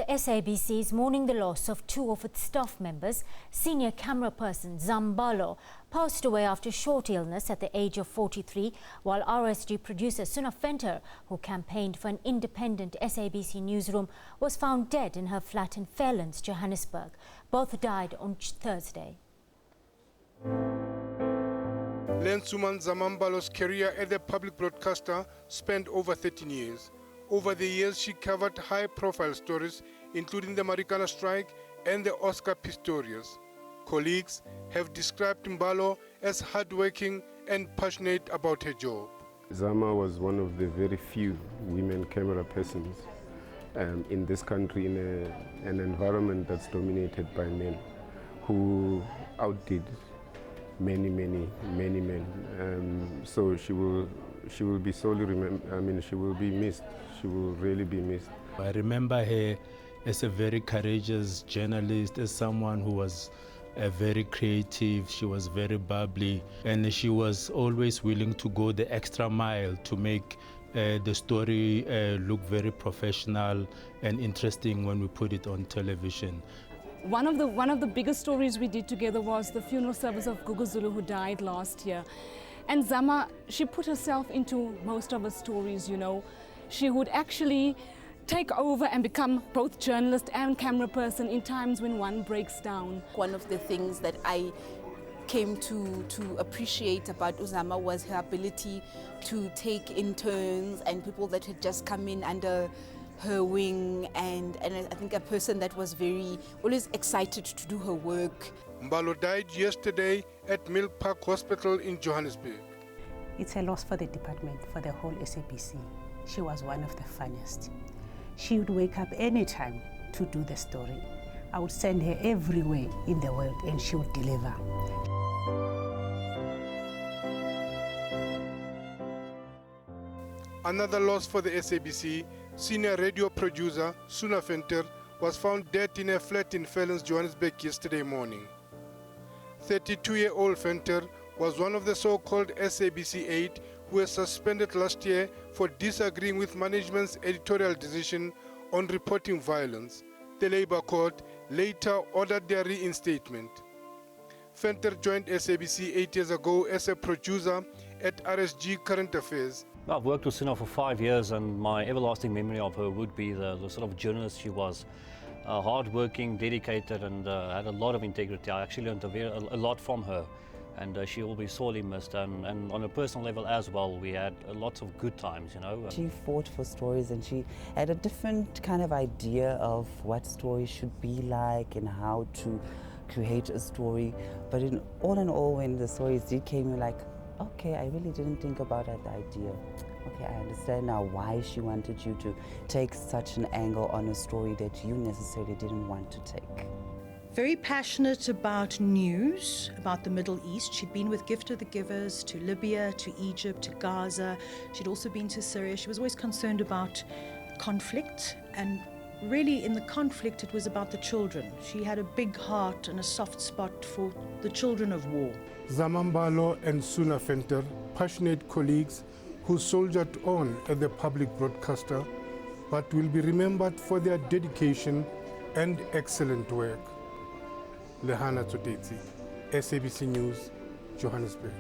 The SABC is mourning the loss of two of its staff members. Senior camera person Zama Mbalo passed away after a short illness at the age of 43, while RSG producer Suna Venter, who campaigned for an independent SABC newsroom, was found dead in her flat in Fairlands, Johannesburg. Both died on Thursday. Lenswoman Zama Mbalo's career as a public broadcaster spanned over 13 years. Over the years, she covered high-profile stories, including the Marikana strike and the Oscar Pistorius. Colleagues have described Mbalo as hardworking and passionate about her job. Zama was one of the very few women camera persons in this country, in an environment that's dominated by men, who outdid many men. So she will be sorely remembered. She will be missed. She will really be missed. I remember her as a very courageous journalist, as someone who was very creative. She was very bubbly, and she was always willing to go the extra mile to make the story look very professional and interesting when we put it on television. One of the biggest stories we did together was the funeral service of Gugu Zulu, who died last year. And Zama, she put herself into most of her stories, you know. She would actually take over and become both journalist and camera person in times when one breaks down. One of the things that I came to appreciate about Zama was her ability to take interns and people that had just come in under her wing, and I think a person that was always excited to do her work. Mbalo died yesterday at Milk Park Hospital in Johannesburg. It's a loss for the department, for the whole SABC. She was one of the funniest. She would wake up any time to do the story. I would send her everywhere in the world and she would deliver. Another loss for the SABC, senior radio producer Suna Venter was found dead in a flat in Fairlands, Johannesburg yesterday morning. 32-year-old Venter was one of the so-called SABC 8 who was suspended last year for disagreeing with management's editorial decision on reporting violence. The Labour Court later ordered their reinstatement. Venter joined SABC 8 years ago as a producer at RSG Current Affairs. I've worked with Suna for 5 years, and my everlasting memory of her would be the sort of journalist she was. Hard-working, dedicated, and had a lot of integrity. I actually learned a lot from her, and she will be sorely missed. And on a personal level as well, we had lots of good times, you know. She fought for stories, and she had a different kind of idea of what stories should be like and how to create a story. But in all, when the stories did came, you're like, okay, I really didn't think about that idea. Okay, I understand now why she wanted you to take such an angle on a story that you necessarily didn't want to take. Very passionate about news, about the Middle East. She'd been with Gift of the Givers to Libya, to Egypt, to Gaza. She'd also been to Syria. She was always concerned about conflict, and really in the conflict it was about the children. She had a big heart and a soft spot for the children of war. Zama Mbalo and Suna Venter, passionate colleagues who soldiered on as a public broadcaster, but will be remembered for their dedication and excellent work. Lehana Tsotetsi, SABC News, Johannesburg.